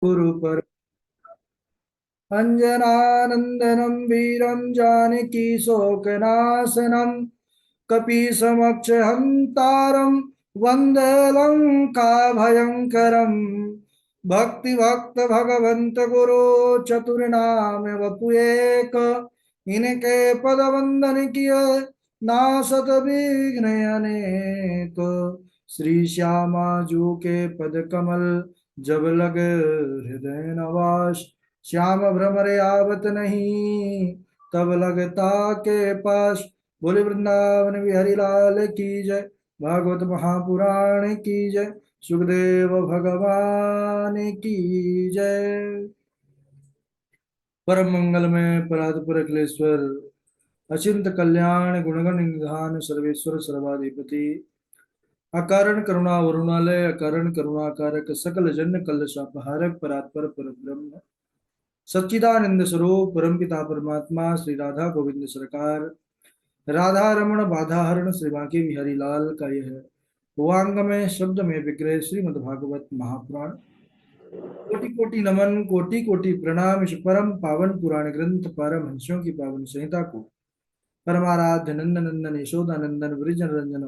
गुरु पर अंजनानंदनम वीरं जानकी शोकनाशनम कपीसमक्ष हंतारम वंदे लंका भयंकरम भक्ति भक्त भगवंत गुरु चतुर्नाम वपु एक इनके पद वंदन किए नासत विघ्न अनेक श्री श्यामा जू के पद कमल जब लग हृदय नवास श्याम भ्रमर आवत नहीं तब लगता के पास। बोले वृंदावन बिहारी लाल की जय। भागवत महापुराण की जय। सुखदेव भगवान की जय। परम मंगल में परात्पर अखिलेश्वर अचिंत कल्याण गुणगण निधान सर्वेश्वर सर्वाधिपति अकारण करुणा वरुणालय अकारण करुणाकारक सकल जन कल शापहारक परात्पर पर ब्रह्म सच्चिदानंद स्वरूप परमपिता परमात्मा श्री राधा गोविंद सरकार राधा रमण बाधा हरण श्री बांके बिहारी लाल का यह वांग में शब्द में विग्रह श्रीमद् भागवत महापुराण कोटि कोटि नमन कोटि कोटि प्रणाम। इस परम पावन पुराण ग्रंथ परम हंसियों की पावन संहिता को परमाराध्य नंदन नंदन यशोदा नंदन वृज रंजन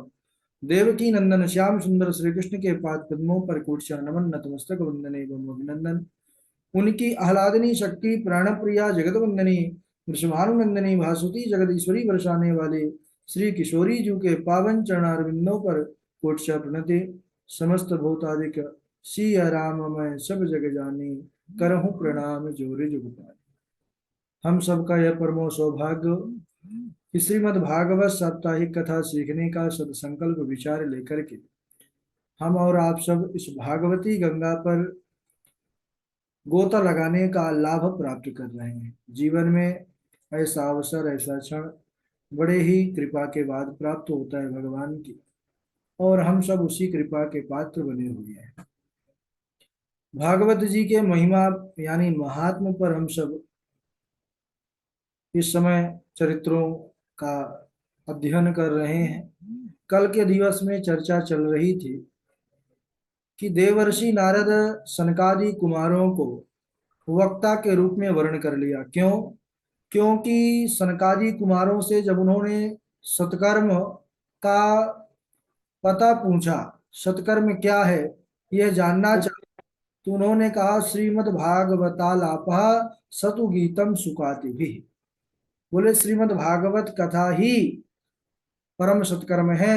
देवकी नंदन श्याम सुंदर श्री कृष्ण के पाद पद्मों पर कोटि नमन नतमस्तक वंदन एवं अभिनंदन। उनकी आह्लादनी शक्ति प्राण प्रिया जगत वंदनी वृषभानुनंदनी भासुती जगदीश्वरी बरसाने वाले श्री किशोरी जू के पावन चरणारविंदों पर कोटि प्रणति। समस्त भूतादिक सिया राम मैं सब जग जानी करहूँ प्रणाम जोरे जुग पाए। हम सबका यह परमो सौभाग्य कि श्रीमद् भागवत साप्ताहिक कथा सीखने का सदसंकल्प विचार लेकर के हम और आप सब इस भागवती गंगा पर गोता लगाने का लाभ प्राप्त कर रहे हैं। जीवन में ऐसा अवसर ऐसा क्षण बड़े ही कृपा के बाद प्राप्त होता है भगवान की, और हम सब उसी कृपा के पात्र बने हुए हैं। भागवत जी के महिमा यानी महात्म पर हम सब इस समय चरित्रों का अध्ययन कर रहे हैं। कल के दिवस में चर्चा चल रही थी कि देवर्षि नारद सनकादि कुमारों को वक्ता के रूप में वर्ण कर लिया। क्यों? क्योंकि सनकादि कुमारों से जब उन्होंने सत्कर्म का पता पूछा, सत्कर्म क्या है यह जानना चाहा, तो उन्होंने कहा श्रीमद् भागवतालापः सतु गीतम सुकाति भी। बोले श्रीमद् भागवत कथा ही परम सत्कर्म है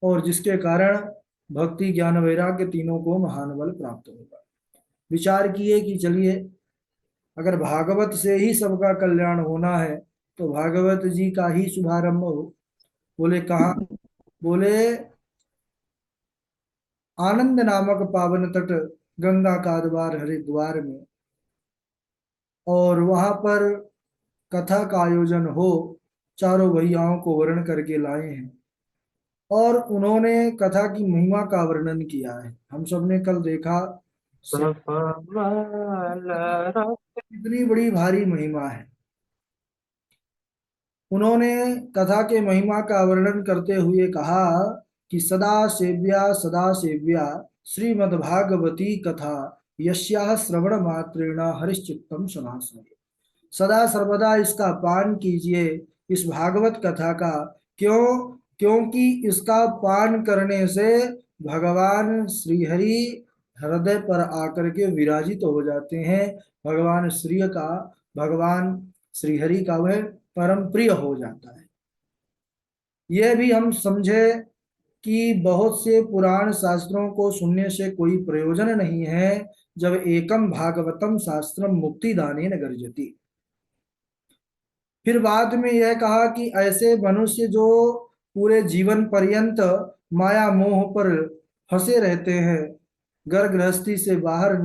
और जिसके कारण भक्ति ज्ञान वैराग्य तीनों को महान बल प्राप्त होगा। विचार किए कि चलिए अगर भागवत से ही सबका कल्याण होना है तो भागवत जी का ही शुभारंभ हो। बोले कहाँ? बोले आनंद नामक पावन तट गंगा का द्वार हरिद्वार में, और वहां पर कथा का आयोजन हो, चारों भैयाओं को वर्ण करके लाए हैं और उन्होंने कथा की महिमा का वर्णन किया है। हम सबने कल देखा इतनी बड़ी भारी महिमा है। उन्होंने कथा के महिमा का वर्णन करते हुए कहा कि सदा सेव्या श्रीमद्भागवती कथा यस्याः श्रवण मात्रेण हरिश्चित्तम समासते। सदा सर्वदा इसका पान कीजिए इस भागवत कथा का। क्यों? क्योंकि इसका पान करने से भगवान श्रीहरि हृदय पर आकर के विराजित हो जाते हैं। भगवान श्रीहरि का वह परम प्रिय हो जाता है। यह भी हम समझे कि बहुत से पुराण शास्त्रों को सुनने से कोई प्रयोजन नहीं है जब एकम भागवतम शास्त्रम मुक्तिदानेन गर्जति। फिर बाद में यह कहा कि ऐसे मनुष्य जो पूरे जीवन पर्यंत माया मोह पर फंसे रहते हैं, घर गृहस्थी से बाहर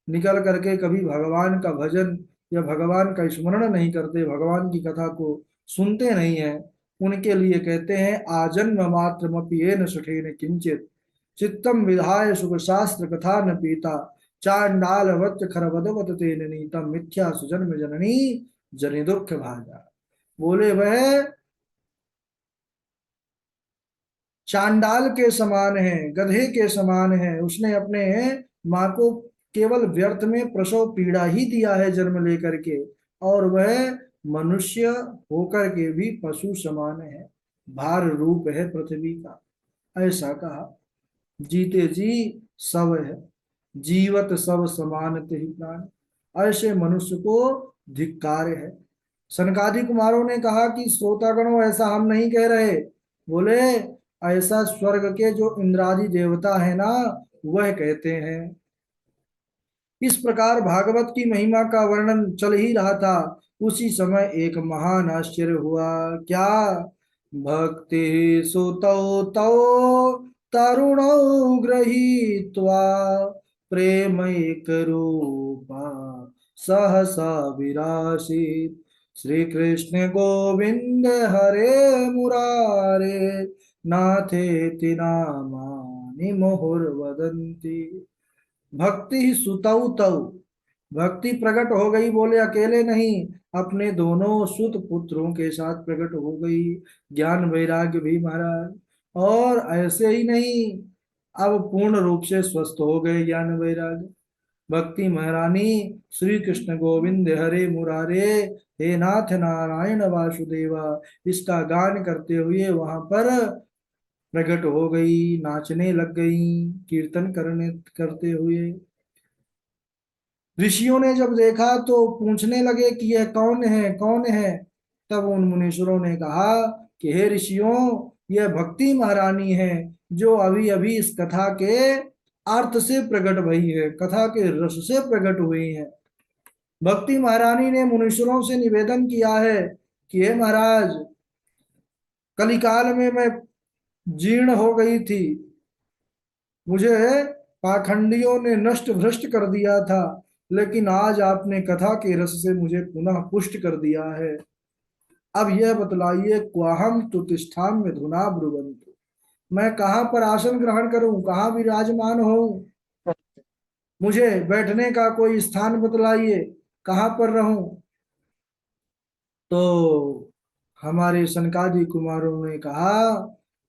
निकल करके कभी भगवान का भजन या भगवान का स्मरण नहीं करते, भगवान की कथा को सुनते नहीं है, उनके लिए कहते हैं आजन्म मात्रमपि येन सुखेन किंचित चित्तम विधाय सुख शास्त्र कथा न पीता चांडाल वच खरवदवत तेन नीतम मिथ्या सुजन्म जननी जनि दुख भाजा। बोले वह चांडाल के समान है, गधे के समान है। उसने अपने माँ को केवल व्यर्थ में प्रसव पीड़ा ही दिया है जन्म लेकर के, और वह मनुष्य होकर के भी पशु समान है, भार रूप है पृथ्वी का, ऐसा कहा। जीते जी सब है, जीवत सब समान ते ही प्राण, ऐसे मनुष्य को धिक्कार है। सनकादि कुमारों ने कहा कि श्रोतागणों, ऐसा हम नहीं कह रहे। बोले ऐसा स्वर्ग के जो इंद्रादि देवता है ना, वह कहते हैं। इस प्रकार भागवत की महिमा का वर्णन चल ही रहा था, उसी समय एक महान आश्चर्य हुआ। क्या? भक्ति सुतौ तौ तरुणौ गृहीत्वा प्रेमैक रूपा सहसा विरासीत, श्री कृष्ण गोविंद हरे मुरारे नाथेति नामानि मुहुर्वदन्ति। भक्ति ही सुतौ तौ, भक्ति प्रकट हो गई, बोले अकेले नहीं, अपने दोनों सुत पुत्रों के साथ प्रकट हो गई। ज्ञान वैराग्य भी महाराज, और ऐसे ही नहीं, अब पूर्ण रूप से स्वस्थ हो गए ज्ञान वैराग्य। भक्ति महारानी श्री कृष्ण गोविंद हरे मुरारे, हे नाथ नारायण वासुदेवा, इसका गान करते हुए वहां पर प्रकट हो गई, नाचने लग गई कीर्तन करने करते हुए। ऋषियों ने जब देखा तो पूछने लगे कि यह कौन है, कौन है। तब उन मुनीश्वरों ने कहा कि हे ऋषियों, यह भक्ति महारानी है, जो अभी अभी इस कथा के अर्थ से प्रकट हुई है, कथा के रस से प्रकट हुई है। भक्ति महारानी ने मुनीश्वरों से निवेदन किया है कि हे महाराज, कलिकाल में मैं जीर्ण हो गई थी, मुझे पाखंडियों ने नष्ट भ्रष्ट कर दिया था, लेकिन आज आपने कथा के रस से मुझे पुनः पुष्ट कर दिया है। अब यह बतलाइए, क्वाहम तुतिष्ठाम धुना ब्रुवन्तु, मैं कहाँ पर आसन ग्रहण करूं, कहाँ विराजमान हो, मुझे बैठने का कोई स्थान बतलाइए, कहाँ पर रहूं। तो हमारे सनकादि कुमारों ने कहा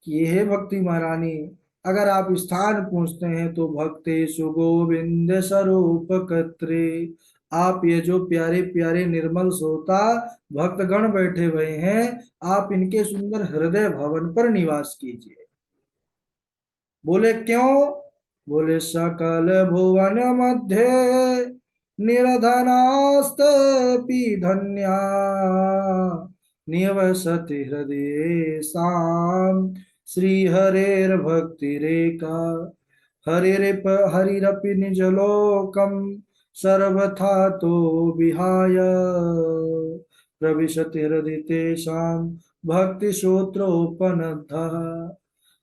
कि हे भक्ति महारानी, अगर आप स्थान पूछते हैं तो भक्ते सुगोविंद स्वरूप कत्रे, आप ये जो प्यारे प्यारे निर्मल सोता भक्तगण बैठे हुए हैं, आप इनके सुंदर हृदय भवन पर निवास कीजिए। बोले क्यों? बोले सकल भुवन मध्य निर्धनास्तपि धन्या निवसति हृदय साम श्री हरेर भक्तिरेका, हरिरिप हरिरपि निजलोकम सर्वथा तो विहाय प्रविशति हृदय तेषां भक्ति सूत्रोपनद्धः।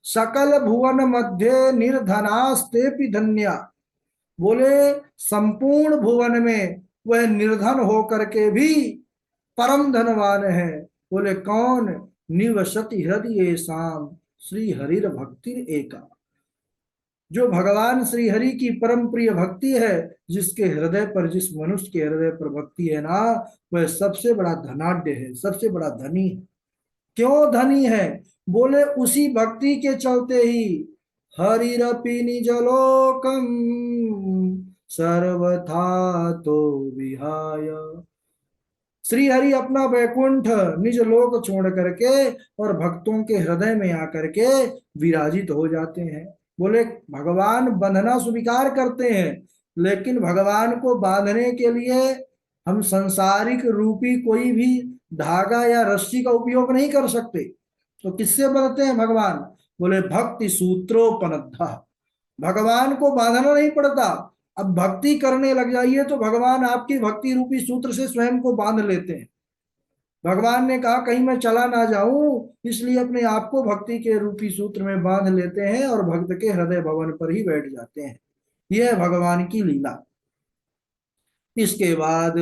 सकल भुवन मध्य निर्धनास्तेपि धन्या, बोले संपूर्ण भुवन में वह निर्धन होकर के भी परम धनवान है। बोले कौन? निवसति हृदय शाम श्री हरिर भक्ति एका, जो भगवान श्री हरि की परम प्रिय भक्ति है, जिसके हृदय पर, जिस मनुष्य के हृदय पर भक्ति है ना, वह सबसे बड़ा धनाढ्य है, सबसे बड़ा धनी है। क्यों धनी है? बोले उसी भक्ति के चलते ही हरिरपि निजलोकम सर्वथा तो विहाय, श्री हरि अपना वैकुंठ निज लोक छोड़ करके और भक्तों के हृदय में आकर के विराजित हो जाते हैं। बोले भगवान बंधना स्वीकार करते हैं, लेकिन भगवान को बांधने के लिए हम संसारिक रूपी कोई भी धागा या रस्सी का उपयोग नहीं कर सकते। तो किससे बंधते हैं भगवान? बोले भक्ति सूत्रोपनद्ध, भगवान को बांधना नहीं पड़ता। अब भक्ति करने लग जाइए तो भगवान आपकी भक्ति रूपी सूत्र से स्वयं को बांध लेते हैं। भगवान ने कहा कहीं मैं चला ना जाऊं, इसलिए अपने आप को भक्ति के रूपी सूत्र में बांध लेते हैं और भक्त के हृदय भवन पर ही बैठ जाते हैं। यह भगवान की लीला। इसके बाद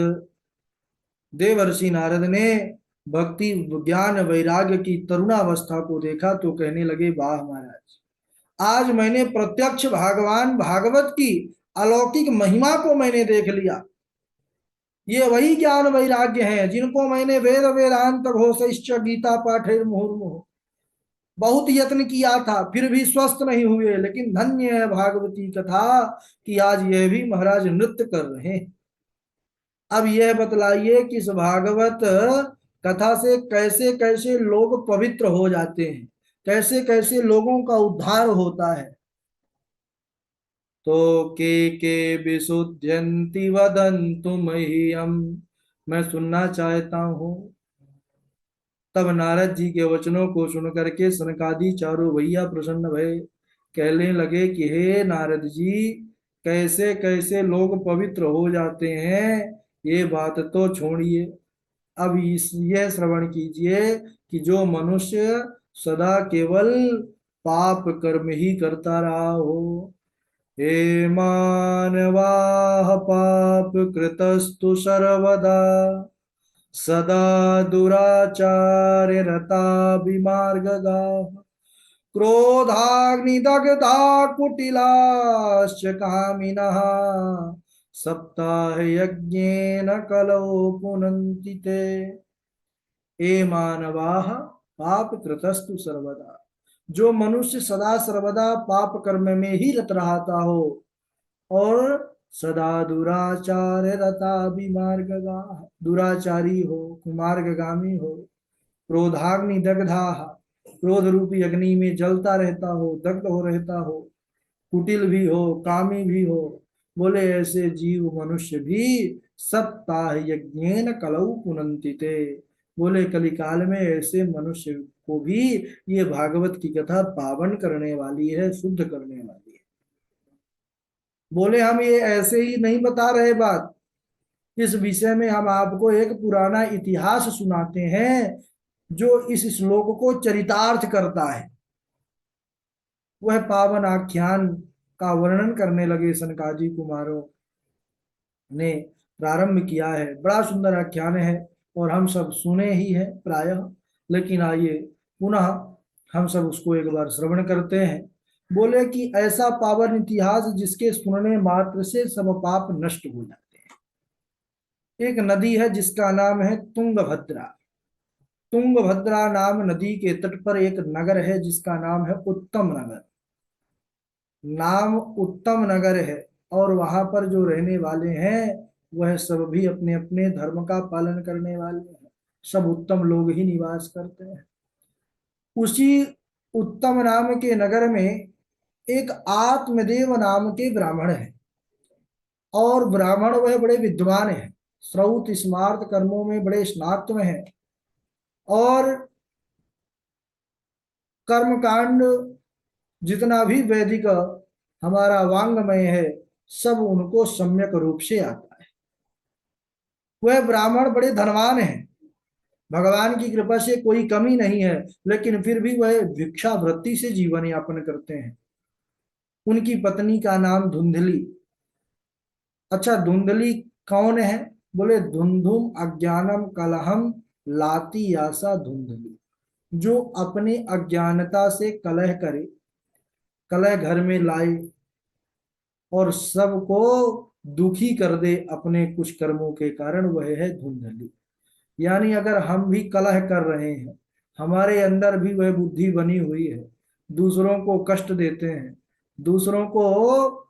देवर्षि नारद ने भक्ति ज्ञान वैराग्य की तरुणावस्था को देखा तो कहने लगे, वाह महाराज, आज मैंने प्रत्यक्ष भगवान भागवत की अलौकिक महिमा को मैंने देख लिया। ये वही ज्ञान वैराग्य हैं जिनको मैंने वेद वेदांत घोषैश्च गीता पाठैर मुहुर्मुहुः बहुत यत्न किया था फिर भी स्वस्थ नहीं हुए, लेकिन धन्य है भागवती कथा कि आज यह भी महाराज नृत्य कर रहे हैं। अब यह बतलाइए कि इस भागवत कथा से कैसे कैसे लोग पवित्र हो जाते हैं, कैसे कैसे लोगों का उद्धार होता है। तो के विशुद्ध्यन्ति वदन्तु मह्यम, मैं सुनना चाहता हूँ। तब नारद जी के वचनों को सुन करके सनकादि चारों भैया प्रसन्न भये, कहने लगे कि हे नारद जी, कैसे कैसे लोग पवित्र हो जाते हैं ये बात तो छोड़िए। अब इस यह श्रवण कीजिए कि जो मनुष्य सदा केवल पाप कर्म ही करता रहा हो, हे मानवाः पाप कृतस्तु सर्वदा सदा दुराचार्य रता विमार्गगा क्रोधाग्निदग्धा कुटिलाश्च कामिनः सप्ताह यज्ञेन कलौ पुनन्ति ते। ए मानवाः पाप कृतस्तु सर्वदा, जो मनुष्य सदा सर्वदा पाप कर्म में ही रत रहता हो और सदा दुराचार रता विमार्गगा, दुराचारी हो, कुमार्गगामी हो, क्रोधाग्नि दग्धा, क्रोध रूपी अग्नि में जलता रहता हो, दग्ध हो रहता हो, कुटिल भी हो, कामी भी हो, बोले ऐसे जीव मनुष्य भी सप्ताह यज्ञेन कलौ पुनन्ति ते, बोले कलिकाल में ऐसे मनुष्य को भी ये भागवत की कथा पावन करने वाली है, शुद्ध करने वाली है। बोले हम ये ऐसे ही नहीं बता रहे बात, इस विषय में हम आपको एक पुराना इतिहास सुनाते हैं जो इस श्लोक को चरितार्थ करता है। वह पावन आख्यान का वर्णन करने लगे सनकादि कुमारों ने प्रारंभ किया है। बड़ा सुंदर आख्यान है और हम सब सुने ही है प्रायः, लेकिन आइए पुनः हम सब उसको एक बार श्रवण करते हैं। बोले कि ऐसा पावन इतिहास जिसके सुनने मात्र से सब पाप नष्ट हो जाते हैं। एक नदी है जिसका नाम है तुंगभद्रा। तुंगभद्रा नाम नदी के तट पर एक नगर है जिसका नाम है उत्तम नगर। नाम उत्तम नगर है और वहां पर जो रहने वाले हैं वह सब भी अपने अपने धर्म का पालन करने वाले हैं, सब उत्तम लोग ही निवास करते हैं। उसी उत्तम नाम के नगर में एक आत्मदेव नाम के ब्राह्मण है और ब्राह्मण वह बड़े विद्वान हैं, श्रौत स्मार्त कर्मों में बड़े स्नात में हैं और कर्म कांड जितना भी वैदिक हमारा वांग्मय है सब उनको सम्यक रूप से आता है। वह ब्राह्मण बड़े धनवान हैं, भगवान की कृपा से कोई कमी नहीं है, लेकिन फिर भी वह भिक्षावृत्ति से जीवन यापन करते हैं। उनकी पत्नी का नाम धुंधली। अच्छा, धुंधली कौन है? बोले धुंधुम अज्ञानम कलहम लाती आशा धुंधली, जो अपने अज्ञानता से कलह करे, कलह घर में लाए और सबको दुखी कर दे अपने कुछ कर्मों के कारण, वह है धुंधली। यानी अगर हम भी कलह कर रहे हैं, हमारे अंदर भी वह बुद्धि बनी हुई है, दूसरों को कष्ट देते हैं, दूसरों को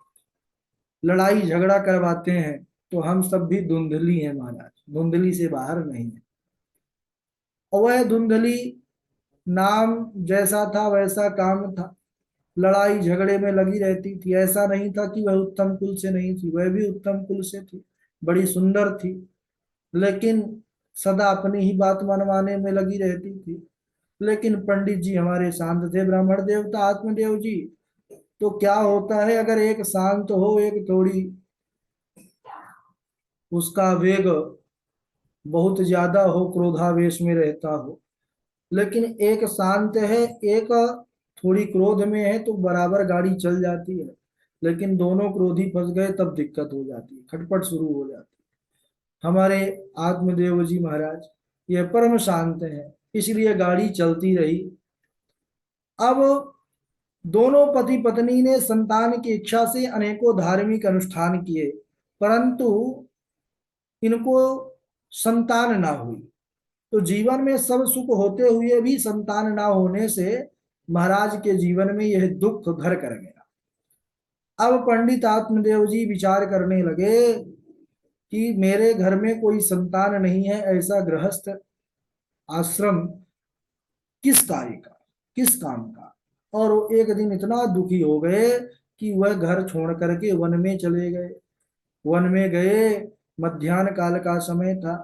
लड़ाई झगड़ा करवाते हैं, तो हम सब भी धुंधली हैं महाराज, धुंधली से बाहर नहीं है। और वह धुंधली नाम जैसा था वैसा काम था, लड़ाई झगड़े में लगी रहती थी। ऐसा नहीं था कि वह उत्तम कुल से नहीं थी, वह भी उत्तम कुल से थी, बड़ी सुंदर थी, लेकिन सदा अपनी ही बात मनवाने में लगी रहती थी। लेकिन पंडित जी हमारे शांत थे, ब्राह्मण देवता आत्मदेव जी। तो क्या होता है, अगर एक शांत हो, एक थोड़ी उसका वेग बहुत ज्यादा हो, क्रोधावेश में रहता हो, लेकिन एक शांत है, एक थोड़ी क्रोध में है, तो बराबर गाड़ी चल जाती है। लेकिन दोनों क्रोधी फंस गए तब दिक्कत हो जाती है, खटपट शुरू हो जाती है। हमारे आत्मदेव जी महाराज ये परम शांत है, इसलिए गाड़ी चलती रही। अब दोनों पति पत्नी ने संतान की इच्छा से अनेकों धार्मिक अनुष्ठान किए, परंतु इनको संतान ना हुई। तो जीवन में सब सुख होते हुए भी संतान ना होने से महाराज के जीवन में यह दुख घर कर गया। अब पंडित आत्मदेव जी विचार करने लगे कि मेरे घर में कोई संतान नहीं है, ऐसा गृहस्थ आश्रम किस कार्य का, किस काम का। और वो एक दिन इतना दुखी हो गए कि वह घर छोड़ करके वन में चले गए। वन में गए, मध्याह्न काल का समय था।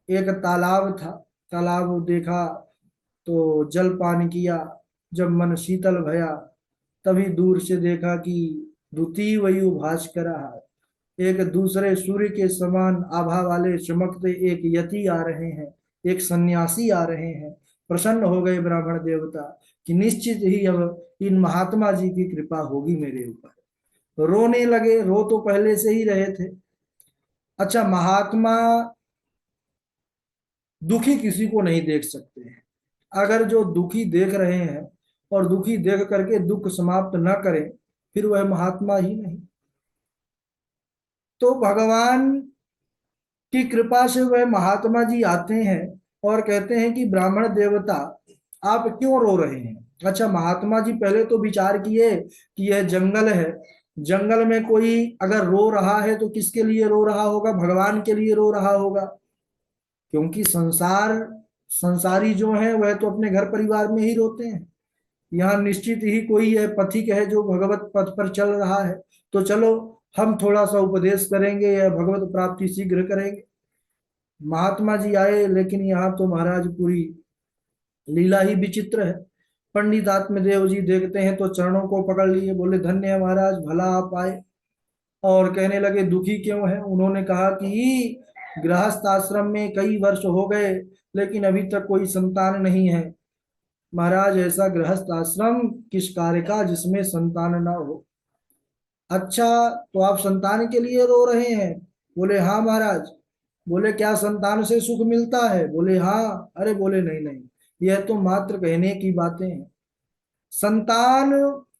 एक तालाब था, तालाब देखा तो जल पान किया। जब मन शीतल भया, तभी दूर से देखा कि द्वितीय वयु भास्कर, एक दूसरे सूर्य के समान आभा वाले चमकते एक यति आ रहे हैं, एक सन्यासी आ रहे हैं। प्रसन्न हो गए ब्राह्मण देवता कि निश्चित ही अब इन महात्मा जी की कृपा होगी मेरे ऊपर। रोने लगे, रो तो पहले से ही रहे थे। अच्छा, महात्मा दुखी किसी को नहीं देख सकते हैं। अगर जो दुखी देख रहे हैं और दुखी देख करके दुख समाप्त न करें, फिर वह महात्मा ही नहीं। तो भगवान की कृपा से वह महात्मा जी आते हैं और कहते हैं कि ब्राह्मण देवता आप क्यों रो रहे हैं। अच्छा, महात्मा जी पहले तो विचार किए कि यह जंगल है, जंगल में कोई अगर रो रहा है तो किसके लिए रो रहा होगा, भगवान के लिए रो रहा होगा। क्योंकि संसारी जो है वह तो अपने घर परिवार में ही रोते हैं। यहाँ निश्चित ही कोई है पथिक है जो भगवत पथ पर चल रहा है, तो चलो हम थोड़ा सा उपदेश करेंगे या भगवत प्राप्ति शीघ्र करेंगे। महात्मा जी आए, लेकिन यहाँ तो महाराज पूरी लीला ही विचित्र है। पंडित आत्मदेव जी देखते हैं तो चरणों को पकड़ लिए, बोले धन्य है महाराज, भला आप आए। और कहने लगे दुखी क्यों है। उन्होंने कहा कि गृहस्थ आश्रम में कई वर्ष हो गए, लेकिन अभी तक कोई संतान नहीं है। महाराज, ऐसा गृहस्थ आश्रम किस कार्य का जिसमें संतान ना हो। अच्छा, तो आप संतान के लिए रो रहे हैं। बोले हाँ महाराज। बोले क्या संतान से सुख मिलता है। बोले हाँ। अरे बोले नहीं नहीं, यह तो मात्र कहने की बातें हैं। संतान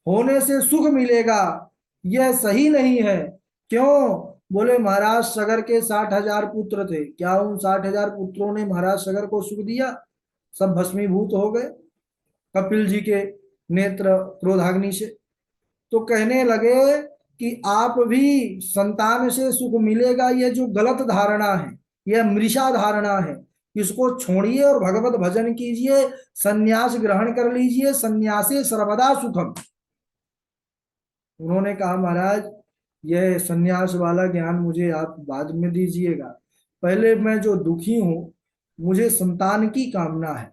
होने से सुख मिलेगा यह सही नहीं है। क्यों। बोले महाराज सगर के 60,000 पुत्र थे, क्या उन 60,000 पुत्रों ने महाराज सगर को सुख दिया। सब भस्मीभूत हो गए कपिल जी के नेत्र क्रोधाग्नि से। तो कहने लगे कि आप भी संतान से सुख मिलेगा, यह जो गलत धारणा है, यह मृषा धारणा है। इसको छोड़िए और भगवत भजन कीजिए, सन्यास ग्रहण कर लीजिए, सन्यासे सर्वदा सुखम। उन्होंने कहा महाराज यह सन्यास वाला ज्ञान मुझे आप बाद में दीजिएगा, पहले मैं जो दुखी हूं मुझे संतान की कामना है।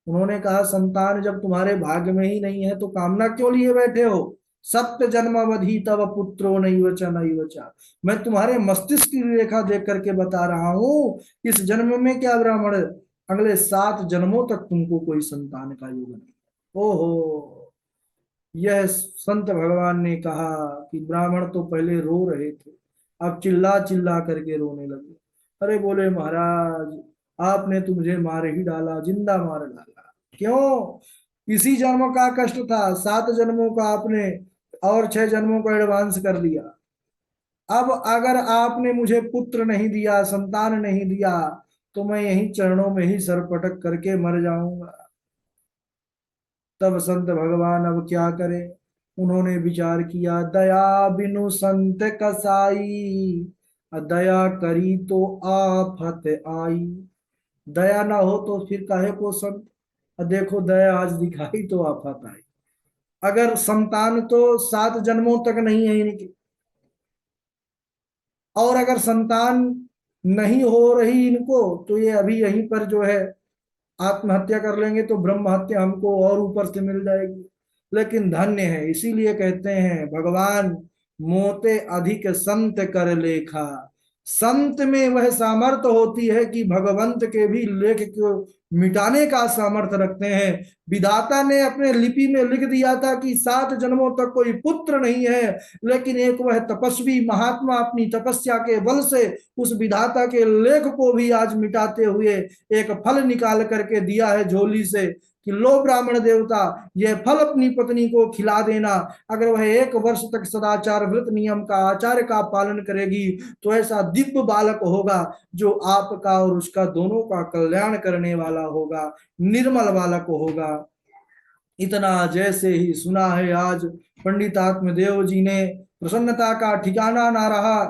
उन्होंने कहा संतान जब तुम्हारे भाग्य में ही नहीं है तो कामना क्यों लिए बैठे हो। सप्त जन्म अवधि तव पुत्रो नहीं वचा नहीं वचा। मैं तुम्हारे मस्तिष्क की रेखा देख करके बता रहा हूं, इस जन्म में क्या ब्राह्मण, अगले 7 जन्मों तक तुमको कोई संतान का योग नहीं। ओहो, यह संत भगवान ने कहा कि ब्राह्मण तो पहले रो रहे थे, अब चिल्ला चिल्ला करके रोने लगे। अरे बोले महाराज आपने तो मुझे मार ही डाला, जिंदा मार डाला। क्यों। इसी जन्म का कष्ट था, 7 जन्मों का आपने और 6 जन्मों का एडवांस कर दिया। अब अगर आपने मुझे पुत्र नहीं दिया, संतान नहीं दिया, तो मैं यही चरणों में ही सर पटक करके मर जाऊंगा। तब संत भगवान अब क्या करें। उन्होंने विचार किया, दया बिनु संत कसाई, दया करी तो आफत आई। दया ना हो तो फिर काहे को संत। देखो दया आज दिखाई तो आफत आई। अगर संतान तो 7 जन्मों तक नहीं है इनकी, और अगर संतान नहीं हो रही इनको, तो ये अभी यहीं पर जो है आत्महत्या कर लेंगे तो ब्रह्म हत्या हमको और ऊपर से मिल जाएगी। लेकिन धन्य है, इसीलिए कहते हैं भगवान मोते अधिक संत कर लेखा। संत में वह सामर्थ्य होती है कि भगवंत के भी लेख को मिटाने का सामर्थ्य रखते हैं। विधाता ने अपने लिपि में लिख दिया था कि 7 जन्मों तक कोई पुत्र नहीं है, लेकिन एक वह तपस्वी महात्मा अपनी तपस्या के बल से उस विधाता के लेख को भी आज मिटाते हुए एक फल निकाल करके दिया है झोली से कि लो ब्राह्मण देवता, यह फल अपनी पत्नी को खिला देना। अगर वह 1 वर्ष तक सदाचार व्रत नियम का आचार्य का पालन करेगी तो ऐसा दिव्य बालक होगा जो आपका और उसका दोनों का कल्याण करने वाला होगा, निर्मल बालक होगा। इतना जैसे ही सुना है आज पंडित आत्मदेव जी ने, प्रसन्नता का ठिकाना ना रहा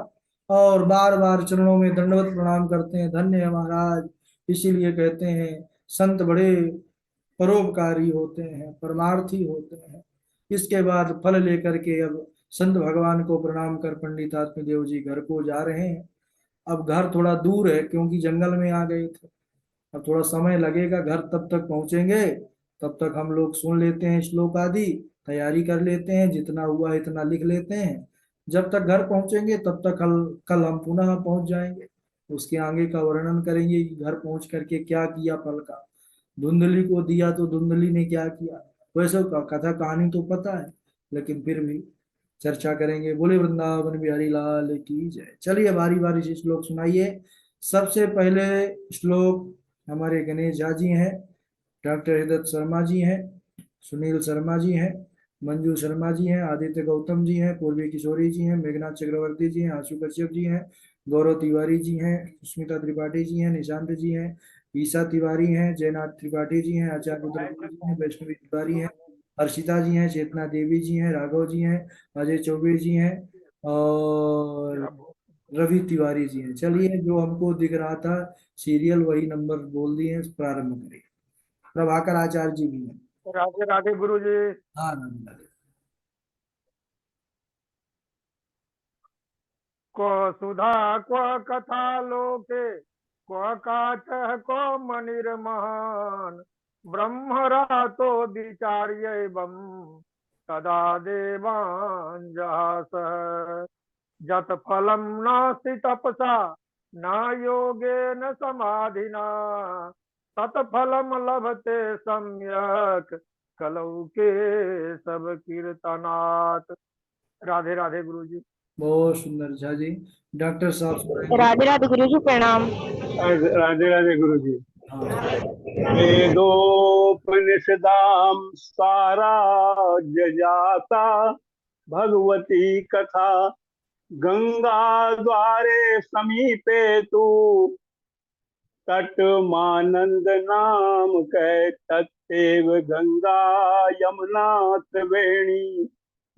और बार बार चरणों में दंडवत प्रणाम करते हैं, धन्य है महाराज। इसीलिए कहते हैं संत बड़े परोपकारी होते हैं, परमार्थी होते हैं। इसके बाद फल लेकर के अब संत भगवान को प्रणाम कर पंडित आत्मदेव जी घर को जा रहे हैं। अब घर थोड़ा दूर है क्योंकि जंगल में आ गए थे, अब थोड़ा समय लगेगा, घर तब तक पहुंचेंगे। तब तक हम लोग सुन लेते हैं श्लोक आदि, तैयारी कर लेते हैं, जितना हुआ इतना लिख लेते हैं। जब तक घर पहुंचेंगे तब तक कल कल हम पुनः पहुंच जाएंगे। उसके आगे का वर्णन करेंगे कि घर पहुंच करके क्या किया फल का। धुंधली को दिया तो धुंधली ने क्या किया, वैसे कथा कहानी तो पता है, लेकिन फिर भी चर्चा करेंगे। बोले वृंदावन बिहारी लाल की जय। चलिए बारी बारी से श्लोक सुनाइए। सबसे पहले श्लोक हमारे गणेश झा जी हैं, डॉक्टर हृदय शर्मा जी हैं, सुनील शर्मा जी हैं, मंजू शर्मा जी हैं, आदित्य गौतम जी हैं, पूर्वी किशोरी जी हैं, मेघनाथ चक्रवर्ती जी हैं, आशु कश्यप जी हैं, गौरव तिवारी जी हैं, सुष्मिता त्रिपाठी जी हैं, निशांत जी हैं, ईसा तिवारी हैं, जयनाथ त्रिपाठी जी हैं, आचार्य रुद्रपुर जी हैं, वैष्णवी तिवारी हैं, हर्षिता जी हैं, चेतना देवी जी हैं, राघव जी हैं, अजय चौबे जी हैं और रवि तिवारी जी हैं। चलिए जो हमको दिख रहा था सीरियल वही नंबर बोल दिए, प्रारंभ करिए। प्रभाकर आचार्य जी भी हैं। राधे राधे गुरु जी। हाँ राधे राधे। को सुधा को कथा लोके को काच को मनिर महान ब्रह्मरातो विचार्य तदा देवान जहास जत फलम नास्ति तपसा न योगेन समाधिना तत्फलम लभते सम्यक कलौ के सब कीर्तनात्। राधे राधे गुरु जी। बहुत सुंदर झा जी। डॉक्टर साहब सुनाएंगे। राधे राधे गुरु जी, प्रणाम। राधे राधे गुरु जी। हाँ। वेदोपनिषदाम सारा जजाता भगवती कथा गंगा द्वारे समीपे तु तट मानंद नाम कह तत्व गंगा यमुना त्रिवेणी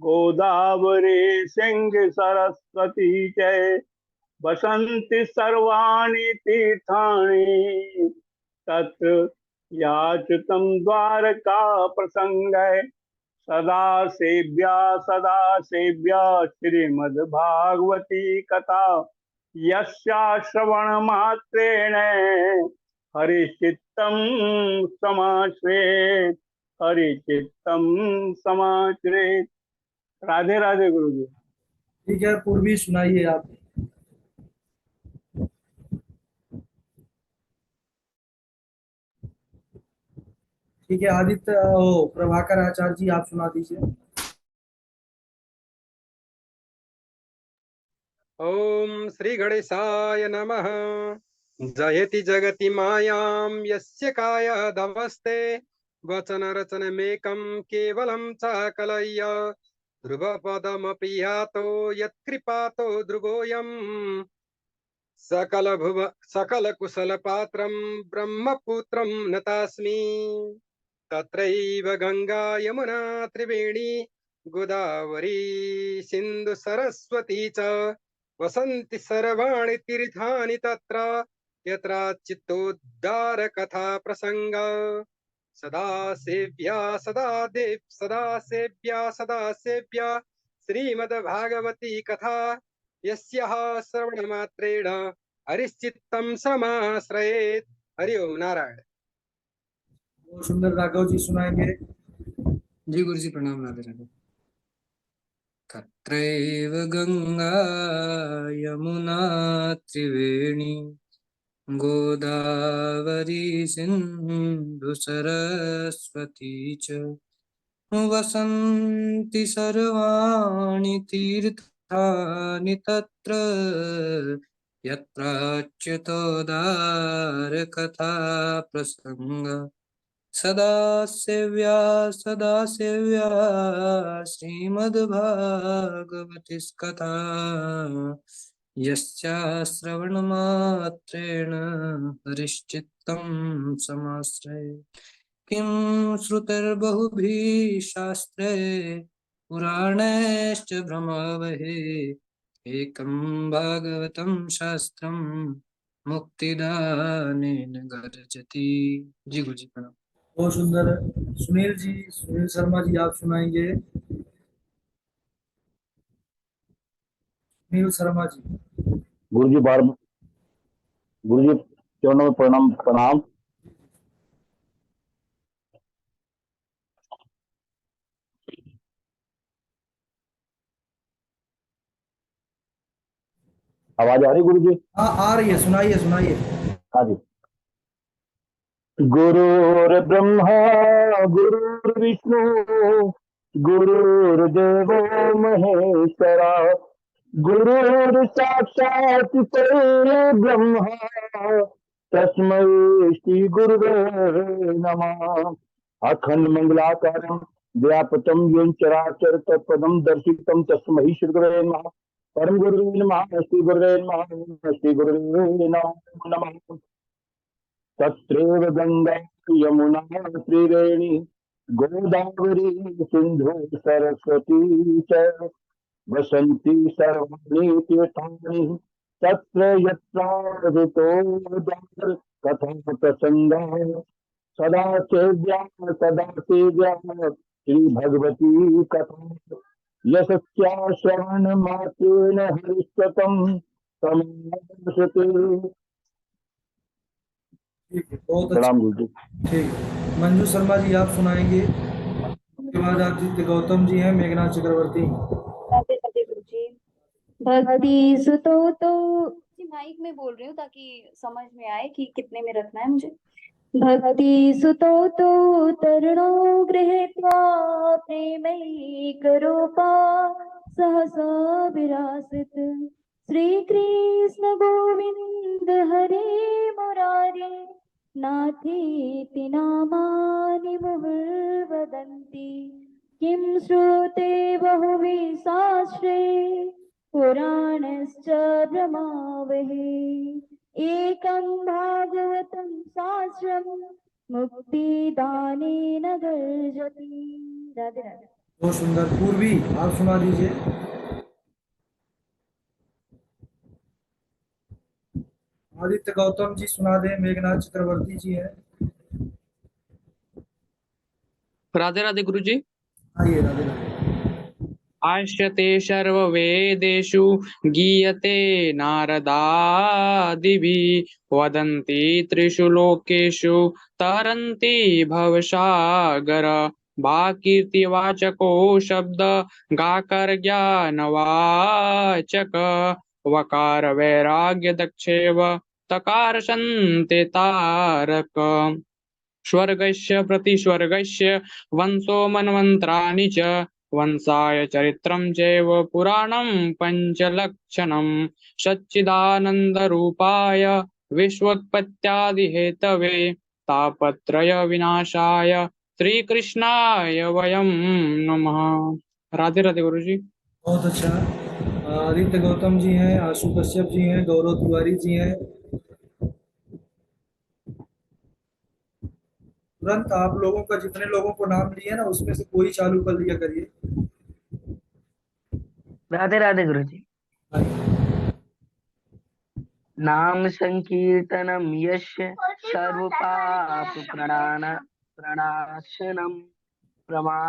गोदावरी सिंह सरस्वती जय बसंति सर्वाणि तीर्थानि तत् याचतम द्वारका प्रसंग सदा सेव्या श्रीमद्भागवती कथा यस्या श्रवण मात्रेण हरिचित्तम समाश्रेत हरिचित्तम समाश्रेत। राधे राधे गुरु जी। ठीक है, पूर्वी सुनाइए आप। ठीक है आदित्य ओ प्रभाकर आचार्य जी आप सुना दीजिए। ओम श्री गणेशाय नमः। जयति जगति मायां यस्य कायदवस्थे वचन रचनमेकं केवलं चाकलय्य ध्रुवपदमपि यातो यत्कृपातो ध्रुवोऽयं सकल कुशल पात्रं ब्रह्मपुत्रं नतास्मि। तत्रैव गंगा यमुना त्रिवेणी गोदावरी सिंधु सरस्वती च वसन्ति सर्वाणि तीर्थानि तत्र यत्र चित्तोद्धार कथा प्रसंग सदा सेव्या सदा सेव्या श्रीमद्भागवती कथा यस्याः श्रवणमात्रेण हरिश्चित्तं समाश्रयेत्। हरि ओम नारायण। बहुत सुंदर, राघव जी सुनाएंगे। जी गुरु जी प्रणाम। राधे राधे। तत्रैव गंगा यमुना त्रिवेणी गोदावरी सिंधु सरस्वती च वसन्ति सर्वाणि तीर्थानि तत्र यत्राच्युतोदार कथा प्रसंग सदा सेव्या श्रीमद्भागवती कथा यस्या श्रवणमात्रेण हरिश्चित्तं समाश्रये। किं श्रुतिर्बहुभिः शास्त्रैः पुराणैश्च भ्रमवहे एकं भागवतं शास्त्रं मुक्तिदानेन गर्जति। जी गुरु जी प्रणाम। बहुत सुंदर। सुनील जी, सुनील शर्मा जी, आप सुनाएंगे। सुनील शर्मा जी। गुरु जी बार गुरु जी चरणों में प्रणाम प्रणाम। आवाज आ रही गुरु जी? हाँ, आ रही है, सुनाइए सुनाइए। हाँ जी। गुरुर्ब्रह्मा गुरुर्विष्णु गुरुर्देवो महेश्वरा गुरुर् साक्षात् परब्रह्म तस्मै श्री गुरुवे नमः। अखंड मंगलाकारं व्यापकं येन चराचर तत्पदं दर्शितं तस्मै श्री गुरुवे नमः। परम गुरुवे नमः। श्री गुरुवे नमः। श्री गुरुवे नमः। तत्रैव गंगा यमुना त्रिवेणी गोदावरी सिंधु सरस्वती च वसंती सर्वाणि तीर्थानि तत्र यत्र ऋतोदर कथा प्रसंगः सदा सेव्या श्री भगवती कथा यशस्या श्रवण मात्रेण हरिष्यतं समाश्रिते। ठीक है, बहुत अच्छा। प्रणाम गुरु जी। ठीक है, मंजू शर्मा जी, आप सुनाएंगे। उसके बाद आदित्य गौतम जी हैं, मेघनाथ चक्रवर्ती। राधे राधे गुरु जी। भक्ति सुतो तो जी माइक में बोल रही हूँ ताकि समझ में आए कि कितने में रखना है मुझे। भक्ति सुतो तो तरुणो गृहीत्वा प्रेमैकरूपा सहसा विरासित श्री कृष्ण गोविंद हरे मुरारे नाथेति नामानि मुहुर्वदन्ति किं श्रुते बहुभिः शास्त्रे पुराणश्च भ्रमावहे एकं भागवतं शास्त्रं मुक्तिदानेन गर्जति। राधे राधे। बहुत सुंदर। पूर्वी, आप सुना दीजिए। आदित्य गौतम जी सुना दें, मेघनाथ चक्रवर्ती जी हैं। राधे राधे गुरु जी। आइए, राधे राधे। आश्यते सर्ववेदेषु गीयते नारदादिभिः वदन्ति त्रिषु लोकेषु तरन्ति भवसागर भाकीर्तिवाचको शब्द गाकर ज्ञानवाचक वकार वैराग्य दक्षेव तकार संते तारक स्वर्गस्य प्रतिस्वर्गस्य वंशो मन्वन्तराणि च वंशाय चरित्रं चैव पुराणं पञ्चलक्षणं सच्चिदानन्दरूपाय विश्वोत्पत्त्यादिहेतवे तापत्रय विनाशाय श्रीकृष्णाय वयं नमः। राधे राधे गुरु जी। बहुत अच्छा। आदित्य गौतम जी हैं, आशु कश्यप जी हैं, गौरव तिवारी जी हैं। तुरंत आप लोगों का, जितने लोगों को नाम लिए ना, उसमें से कोई चालू कर लिया करिए। राधे राधे गुरु जी। नाम संकीर्तनम यस्य सर्व पाप प्रणाशनम प्रमा